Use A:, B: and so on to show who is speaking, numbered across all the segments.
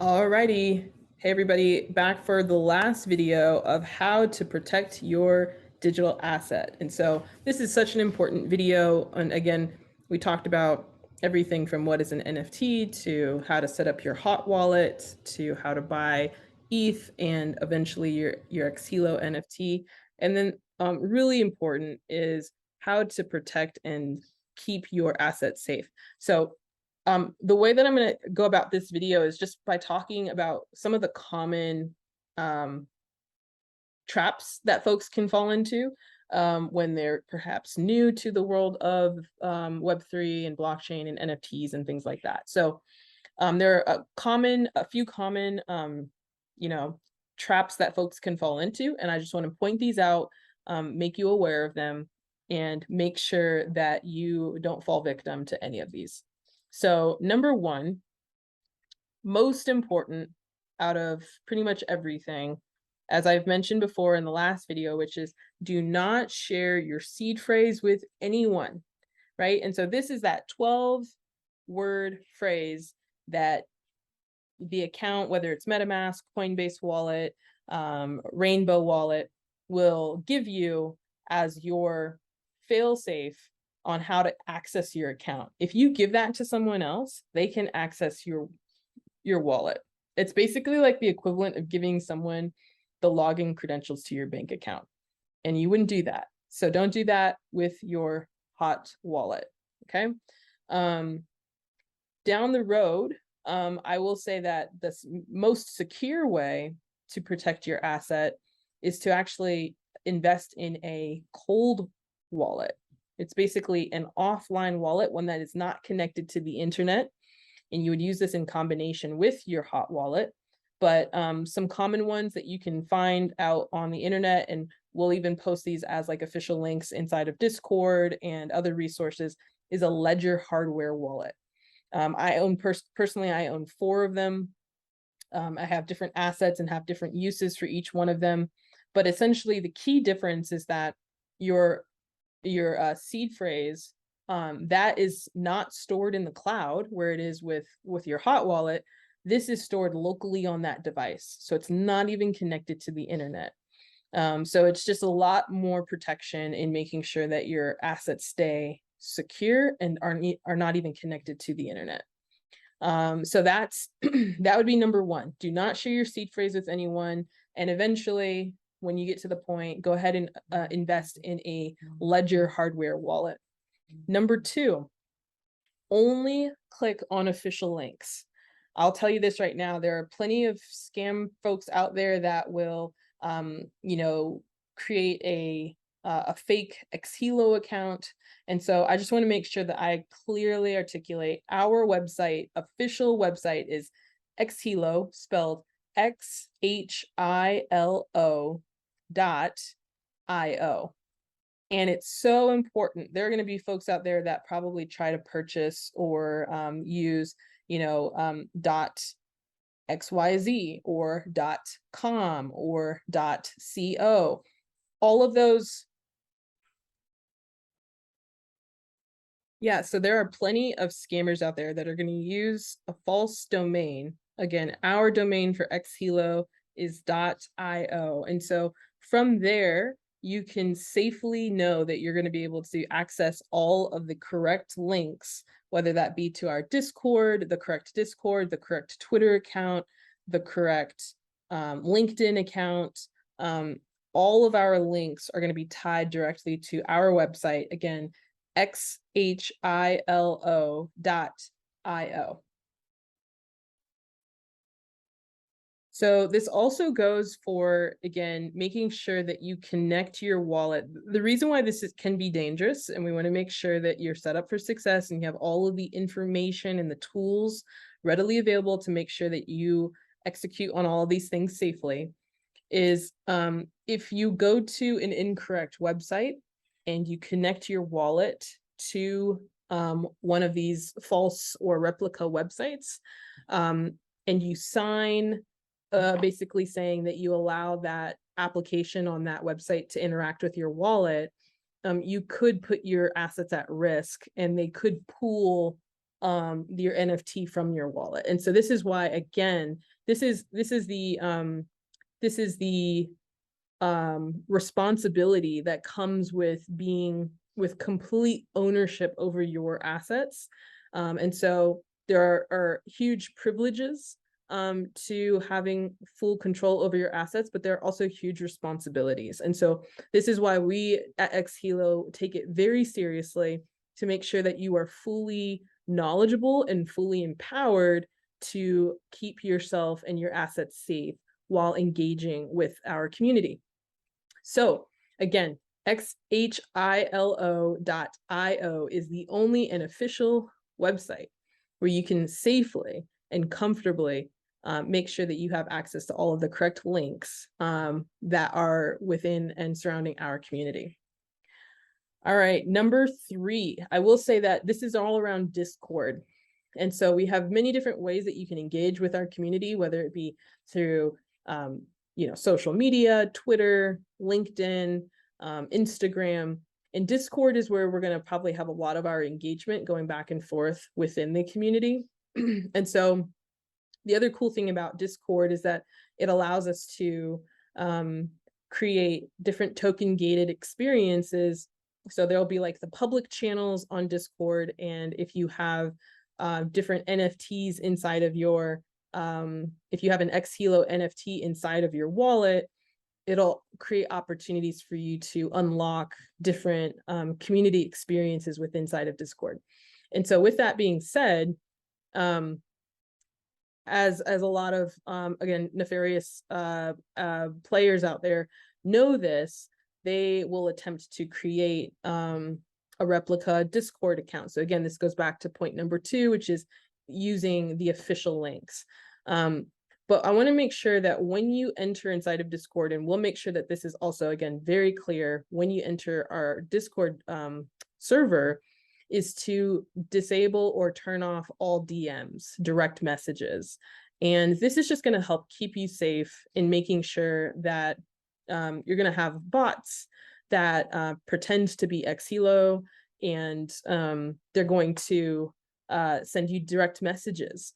A: Alrighty. Hey everybody, back for the last video of how to protect your digital asset. And so this is such an important video. And again, we talked about everything from what is an NFT to how to set up your hot wallet to how to buy ETH and eventually your Xhilo NFT. And then really important is how to protect and keep your assets safe. So the way that I'm going to go about this video is just by talking about some of the common traps that folks can fall into when they're perhaps new to the world of Web3 and blockchain and NFTs and things like that. So there are a few common, traps that folks can fall into, and I just want to point these out, make you aware of them, and make sure that you don't fall victim to any of these. So number one, most important out of pretty much everything, as I've mentioned before in the last video, which is do not share your seed phrase with anyone, right? And so this is that 12-word phrase that the account, whether it's MetaMask, Coinbase wallet, Rainbow wallet, will give you as your fail-safe on how to access your account. If you give that to someone else, they can access your wallet. It's basically like the equivalent of giving someone the login credentials to your bank account. And you wouldn't do that. So don't do that with your hot wallet, okay? Down the road, I will say that the most secure way to protect your asset is to actually invest in a cold wallet. It's basically an offline wallet, one that is not connected to the internet. And you would use this in combination with your hot wallet. But some common ones that you can find out on the internet, and we'll even post these as like official links inside of Discord and other resources, is a Ledger hardware wallet. I own personally, I own 4 of them. I have different assets and have different uses for each one of them. But essentially, the key difference is that your seed phrase, that is not stored in the cloud where it is with your hot wallet. This is stored locally on that device. So it's not even connected to the internet. So it's just a lot more protection in making sure that your assets stay secure and are not even connected to the internet. So that's that would be number one. Do not share your seed phrase with anyone. And eventually, when you get to the point, go ahead and invest in a Ledger hardware wallet. Number 2, only click on official links. I'll tell you this right now, there are plenty of scam folks out there that will, create a fake Xhilo account. And so I just want to make sure that I clearly articulate our website, official website is Xhilo, spelled XHILO.io. And it's so important. There are going to be folks out there that probably try to purchase or use, .xyz or .com or .co. All of those. Yeah, so there are plenty of scammers out there that are going to use a false domain. Again, our domain for Xhilo is .io. And so from there, you can safely know that you're going to be able to access all of the correct links, whether that be to our Discord, the correct Twitter account, the correct LinkedIn account. All of our links are going to be tied directly to our website. Again, XHILO.io. So this also goes for, again, making sure that you connect your wallet. The reason why this can be dangerous, and we want to make sure that you're set up for success and you have all of the information and the tools readily available to make sure that you execute on all of these things safely, is if you go to an incorrect website and you connect your wallet to one of these false or replica websites, and you sign basically saying that you allow that application on that website to interact with your wallet, you could put your assets at risk and they could pull your NFT from your wallet. And so this is why, again, this is the responsibility that comes with being with complete ownership over your assets. And so there are huge privileges to having full control over your assets, but there are also huge responsibilities. And so this is why we at Xhilo take it very seriously to make sure that you are fully knowledgeable and fully empowered to keep yourself and your assets safe while engaging with our community. So again, xhilo.io is the only and official website where you can safely and comfortably make sure that you have access to all of the correct links that are within and surrounding our community. All right, number 3, I will say that this is all around Discord. And so we have many different ways that you can engage with our community, whether it be through social media, Twitter, LinkedIn, Instagram, and Discord is where we're going to probably have a lot of our engagement going back and forth within the community. And so the other cool thing about Discord is that it allows us to create different token gated experiences. So there'll be like the public channels on Discord, and if you have different NFTs inside of your if you have an Xhilo NFT inside of your wallet, it'll create opportunities for you to unlock different community experiences with inside of Discord. And so with that being said, as a lot of again nefarious players out there know this, they will attempt to create a replica Discord account. So again, this goes back to point number 2, which is using the official links. But I want to make sure that when you enter inside of Discord, and we'll make sure that this is also, again, very clear when you enter our Discord server, is to disable or turn off all DMs, direct messages. And this is just going to help keep you safe in making sure that you're going to have bots that pretend to be Xhilo, and they're going to send you direct messages.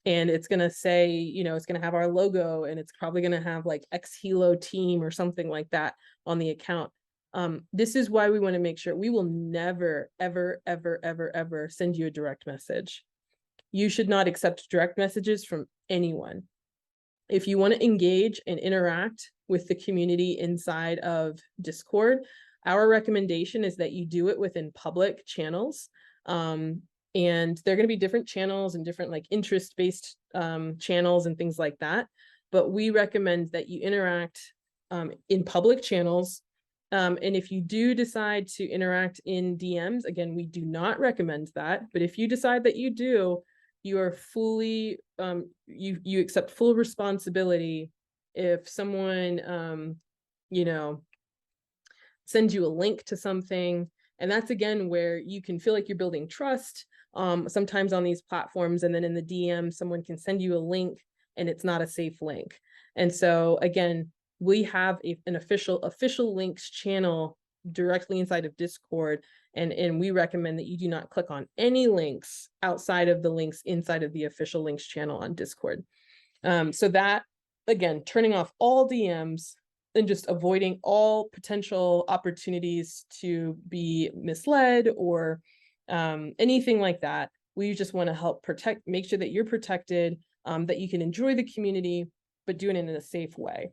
A: And it's going to say, it's going to have our logo, and it's probably going to have like Xhilo team or something like that on the account. This is why we want to make sure we will never, ever, ever, ever, ever send you a direct message. You should not accept direct messages from anyone. If you want to engage and interact with the community inside of Discord, our recommendation is that you do it within public channels. And there are going to be different channels and different like interest-based channels and things like that. But we recommend that you interact in public channels. And if you do decide to interact in DMs, again, we do not recommend that. But if you decide that you do, you are fully, you accept full responsibility if someone, sends you a link to something. And that's, again, where you can feel like you're building trust sometimes on these platforms. And then in the DM, someone can send you a link and it's not a safe link. And so, again, we have an official links channel directly inside of Discord. And we recommend that you do not click on any links outside of the links inside of the official links channel on Discord. So that, again, turning off all DMs and just avoiding all potential opportunities to be misled or anything like that. We just want to help make sure that you're protected, that you can enjoy the community, but doing it in a safe way.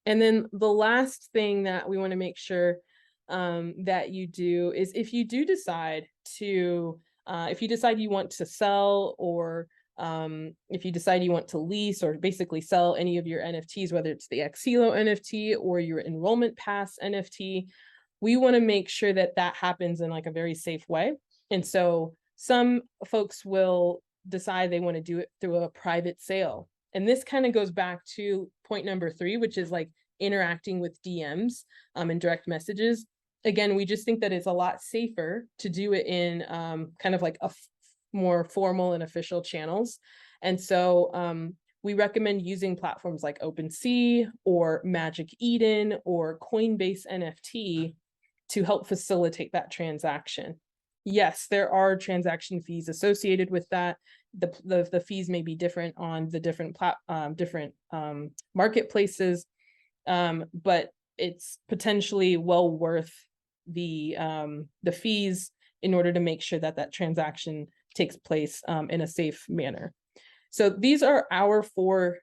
A: And then the last thing that we want to make sure that you do is if you do decide to, if you decide you want to sell, or if you decide you want to lease or basically sell any of your NFTs, whether it's the Xhilo NFT or your enrollment pass NFT, we want to make sure that that happens in like a very safe way. And so some folks will decide they want to do it through a private sale. And this kind of goes back to point number 3, which is like interacting with DMs and direct messages. Again, we just think that it's a lot safer to do it in kind of like a more formal and official channels. And so we recommend using platforms like OpenSea or Magic Eden or Coinbase NFT to help facilitate that transaction. Yes, there are transaction fees associated with that. the fees may be different on the different marketplaces, but it's potentially well worth the fees in order to make sure that that transaction takes place in a safe manner. So these are our 4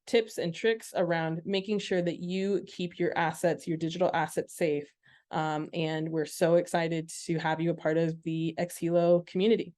A: tips and tricks around making sure that you keep your assets, your digital assets safe. And we're so excited to have you a part of the Xhilo community.